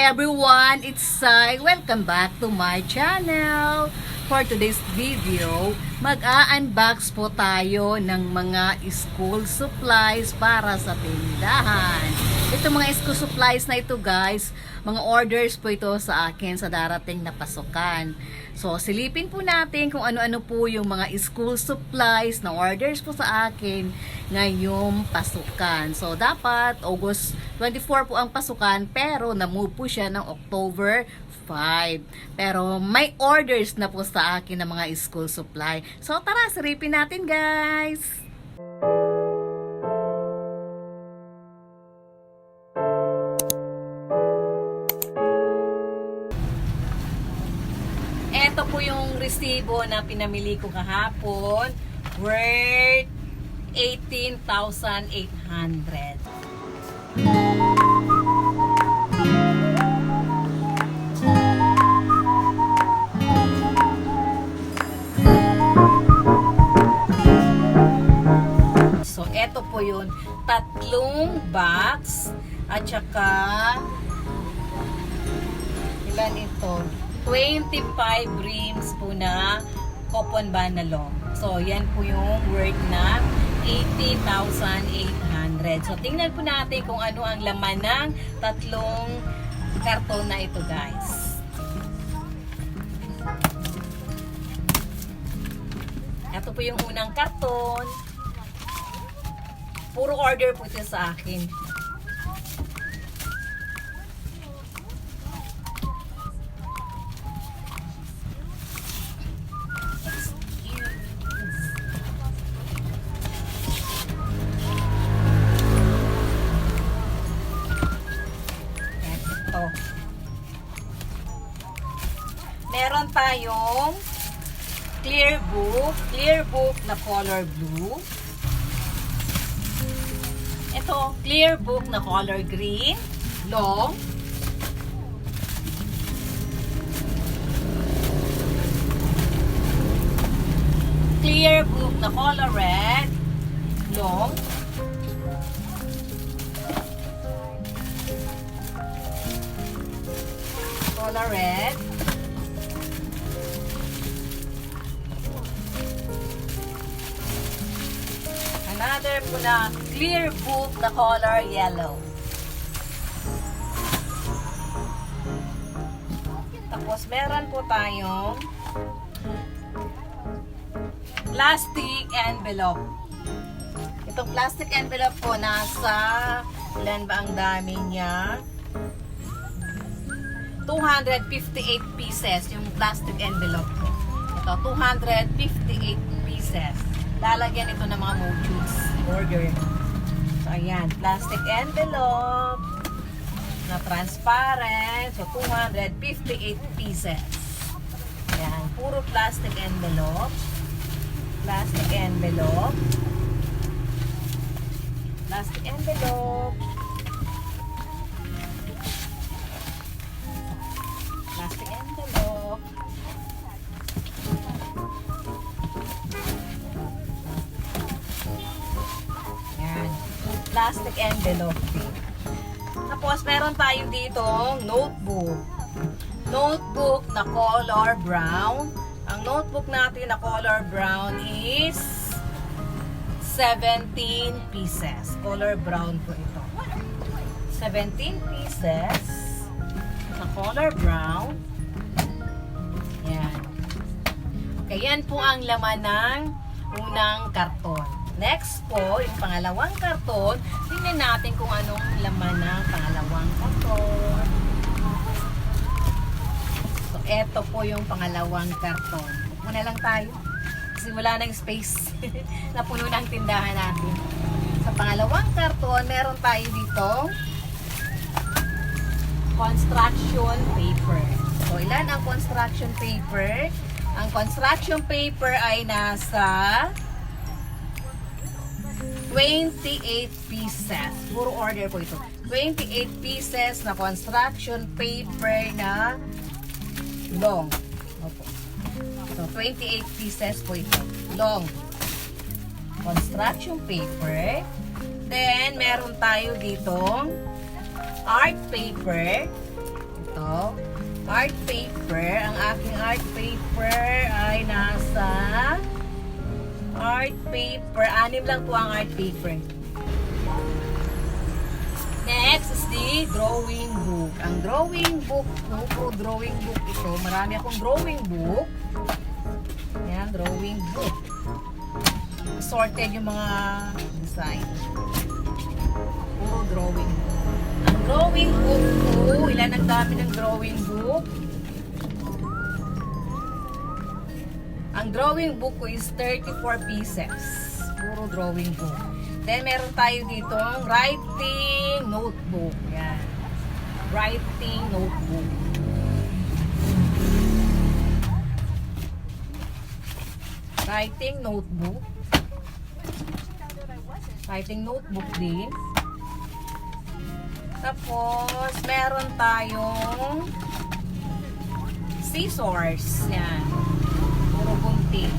everyone, it's Sai. Welcome back to my channel. For today's video, mag-a-unbox po tayo ng mga school supplies para sa tindahan. Ito mga school supplies na ito guys, mga orders po ito sa akin sa darating na pasukan. So silipin po natin kung ano-ano po yung mga school supplies na orders po sa akin ngayong pasukan. So dapat August 24 po ang pasukan pero na-move po siya ng October 5. Pero may orders na po sa akin ng mga school supply. So tara, silipin natin guys! Ito po yung resibo na pinamili ko kahapon, worth 18,800. So, ito po yun, 3 box at saka ilan ito? 25 reams po na coupon banalo. So, yan po yung worth na 18,800. So, tingnan po natin kung ano ang laman ng 3 karton na ito, guys. Ito po yung unang karton. Puro order po ito sa akin. Meron tayong clear book na color blue. Ito, clear book na color green, long. Clear book na color red, long. Color red. Another po na clear book na color yellow. Tapos meron po tayong plastic envelope. Itong plastic envelope po nasa, ilan ba ang dami niya? 258 pieces yung plastic envelope po. Ito, 258 pieces. Lalagyan ito ng mga modules order. So, ayan. Plastic envelope na transparent. So, 258 pieces. Ayan. Puro plastic envelope. Plastic envelope. Plastic envelope. Plastic envelope. Plastic envelope. Tapos, meron tayo dito notebook. Notebook na color brown. Ang notebook natin na color brown is 17 pieces. Color brown po ito. 17 pieces na color brown. Yan. Okay, yan po ang laman ng unang karton. Next po, yung pangalawang karton, tingnan natin kung anong laman ng pangalawang karton. So, eto po yung pangalawang karton. Muna lang tayo. Kasi wala nang space. Napuno na ang tindahan natin. Sa pangalawang karton, meron tayo dito construction paper. So, ilan ang construction paper? Ang construction paper ay nasa 28 pieces. Puro order po ito. 28 pieces na construction paper na long. Opo. So, 28 pieces po ito. Long. Construction paper. Then, meron tayo ditong art paper. ito. Art paper. Ang aking art paper ay nasa art paper. 6 lang po ang art paper. Next is the drawing book. Ang drawing book po, drawing book ito. Marami akong drawing book. Ayan, drawing book. Sorted yung mga design. Puro drawing book. Ang drawing book po, ilan ang dami ng drawing book? Ang drawing book ko is 34 pieces. Puro drawing book. Then, meron tayo dito ang writing notebook. Yan. Writing notebook. Writing notebook. Writing notebook din. Tapos, meron tayong scissors. Yan. Puro gunting.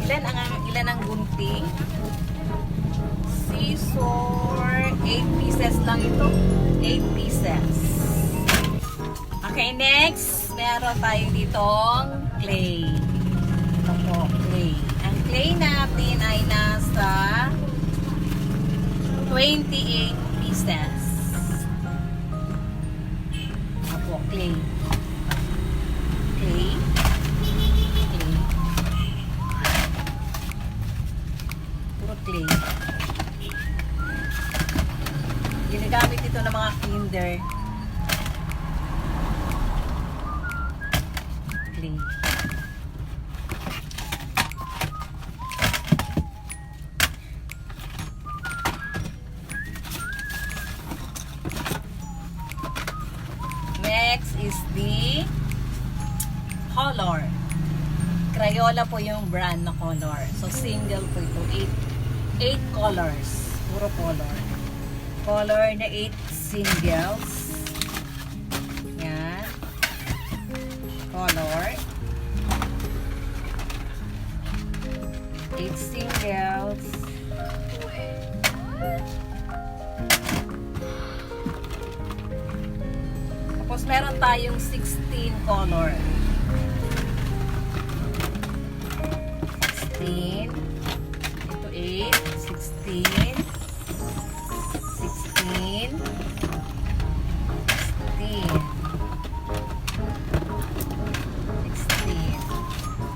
Ilan ang gunting? Scissor, 8 pieces lang ito. 8 pieces. Okay, next, meron tayo ditong clay. Ito po, clay. Ang clay natin ay nasa 28 pieces. Ito po, clay. Clay. Clay. Ginagamit ito ng mga kinder. Clay. Next is the color. Crayola po yung brand na color. So, single po ito. 8 colors. Puro color. Color na 8 singles. Yan. Color. 8 singles. Tapos meron tayong 16 color. 16. Ito 8. 16, 16, 16,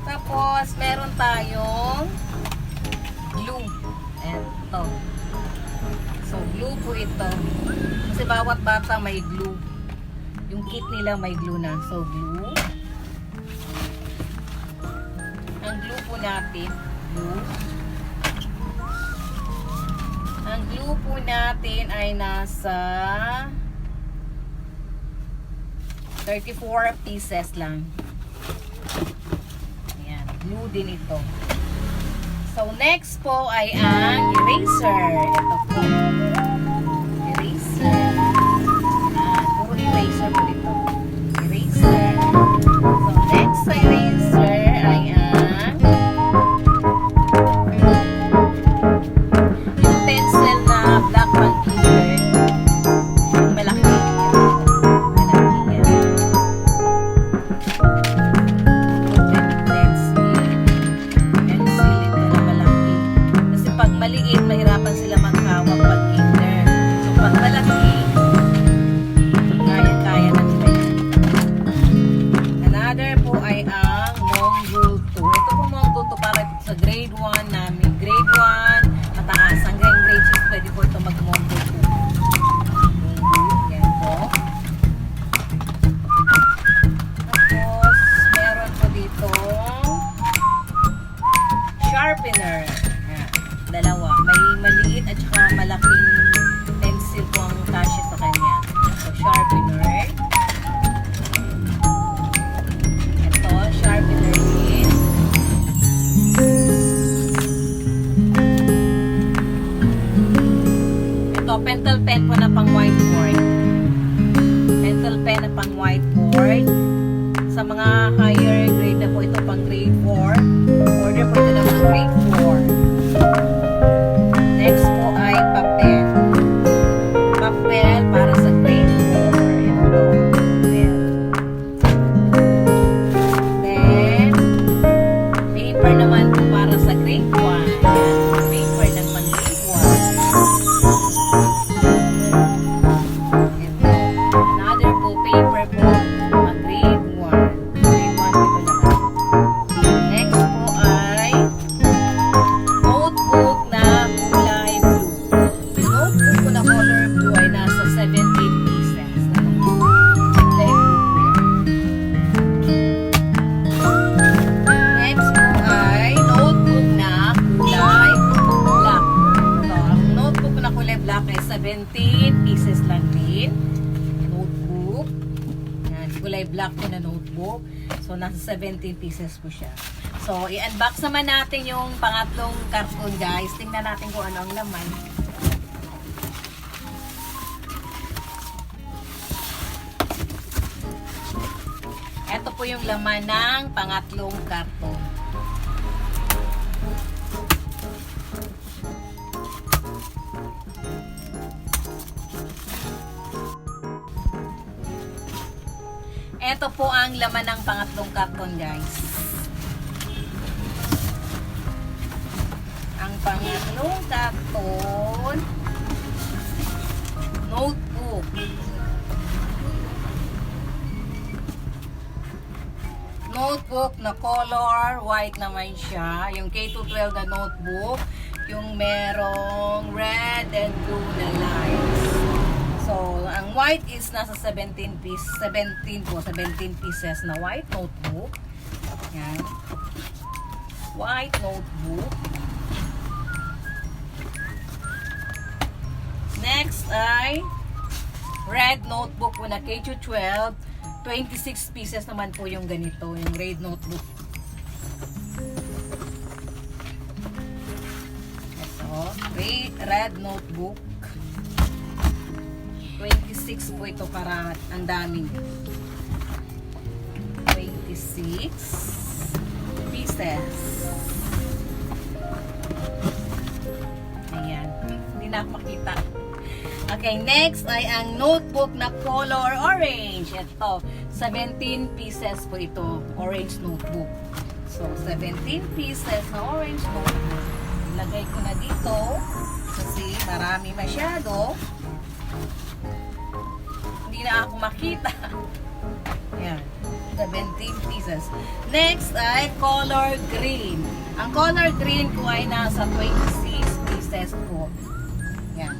tapos meron tayong glue. Ito. So, glue po ito. Kasi bawat bata may glue. Yung kit nila may glue na. So, glue. Ang glue po natin, glue. Ang glue po natin ay nasa 34 pieces lang. Ayan, glue din ito. So, next po ay ang eraser. Ito po. Eraser. Puro eraser po dito. Eraser. So, next sa eraser ay ang pencil na black band color. Malaki. Malaki yan. Pencil ito na malaki. Kasi pag maliit, mahirapan sila maghawak pag kinder. So pag malaki, kaya-kaya na nila yan. Another po ay ang Mongool 2. Ito po Mongool 2 para sa grade 1 namin. Grade 1 mataas. Hanggang grade 6 pwede po ito mag-mongo po. Yan po. Tapos, meron po dito sharpener. Yan. Dalawa. May maliit at saka malaking pencil po ang kasya sa kanya. So, sharpener. Ito, sharpener din. Pentel pen po na pang whiteboard. Pentel pen na pang whiteboard. Sa mga higher grade na po ito, pang grade 4. Order po ito na pang grade 4. Next po ay papel. Papel para sa grade 4. kulay black po na notebook. So, nasa 17 pieces po siya. So, i-unbox naman natin yung pangatlong karton, guys. Tingnan natin kung ano ang laman. Ito po yung laman ng pangatlong karton. Ito po ang laman ng pangatlong karton, guys. Ang pangatlong karton, notebook. Notebook na color, white naman siya. Yung K-12 na notebook, yung merong red and blue na lines. So, ang white is nasa 17 pieces na white notebook. Yan. White notebook. Next ay red notebook po na K-12. 26 pieces naman po yung ganito, yung red notebook. Ito, red notebook. 26 po ito para ang dami. 26 pieces. Ayan. Hindi na ako makita. Okay, next ay ang notebook na color orange. Ito, 17 pieces po ito. Orange notebook. So, 17 pieces na orange notebook. Ilagay ko na dito kasi marami masyado. Hindi na ako makita. Ayan, 17 pieces. Next ay color green. Ang color green ko ay nasa 26 pieces po. Ayan.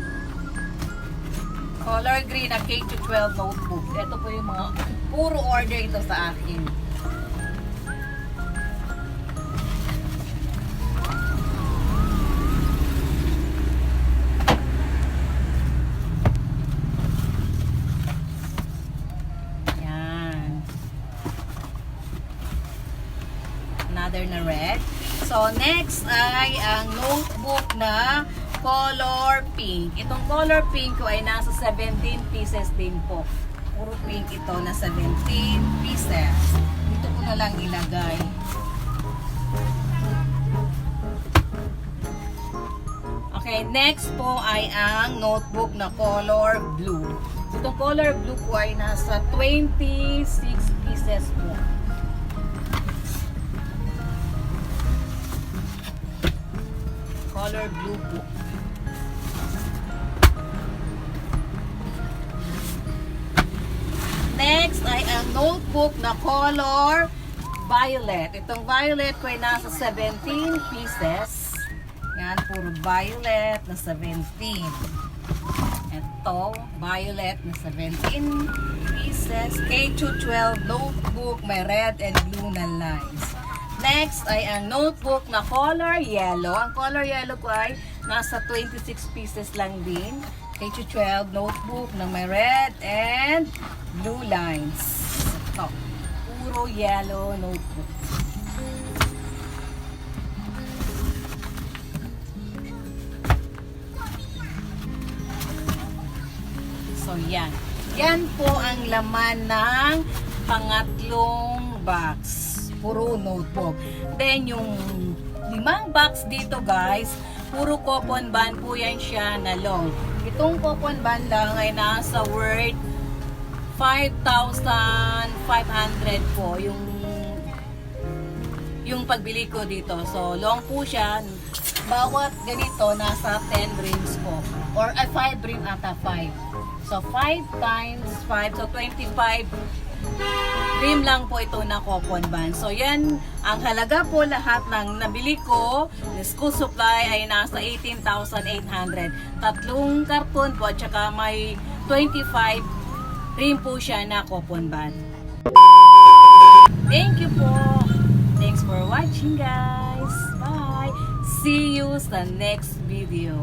Color green na K-12 notebook. Ito po yung mga puro order ito sa akin. Yan. Another na red. So, next ay ang notebook na color pink. Itong color pink ko ay nasa 17 pieces din po. Puro pink ito na 17 pieces. Dito ko na lang ilagay. Okay, next po ay ang notebook na color blue. Itong color blue ko ay nasa 26 pieces po. Color blue po. Next ay ang notebook na color violet. Itong violet ko ay nasa 17 pieces. Yan, puro violet na 17. Ito, violet na 17 pieces. K-12 notebook, may red and blue na lines. Next ay ang notebook na color yellow. Ang color yellow ko ay nasa 26 pieces lang din. K-12 notebook na may red and blue lines. Ito, puro yellow notebook. So, yan. Yan po ang laman ng pangatlong box. Puro notebook. Then, yung 5 box dito, guys, puro coupon band po yan siya na long. Itong coupon band lang ay nasa worth 5,500 po yung pagbili ko dito. So, long po siya. Bawat ganito, nasa 10 rings po. Or 5 ring ata, 5. So, 5 times 5. So, 25 rim lang po ito na coupon band. So, yan, ang halaga po lahat ng nabili ko, ng school supply ay nasa 18,800. Tatlong karton po, at saka may 25 rim po siya na coupon band. Thank you po. Thanks for watching, guys. Bye. See you sa next video.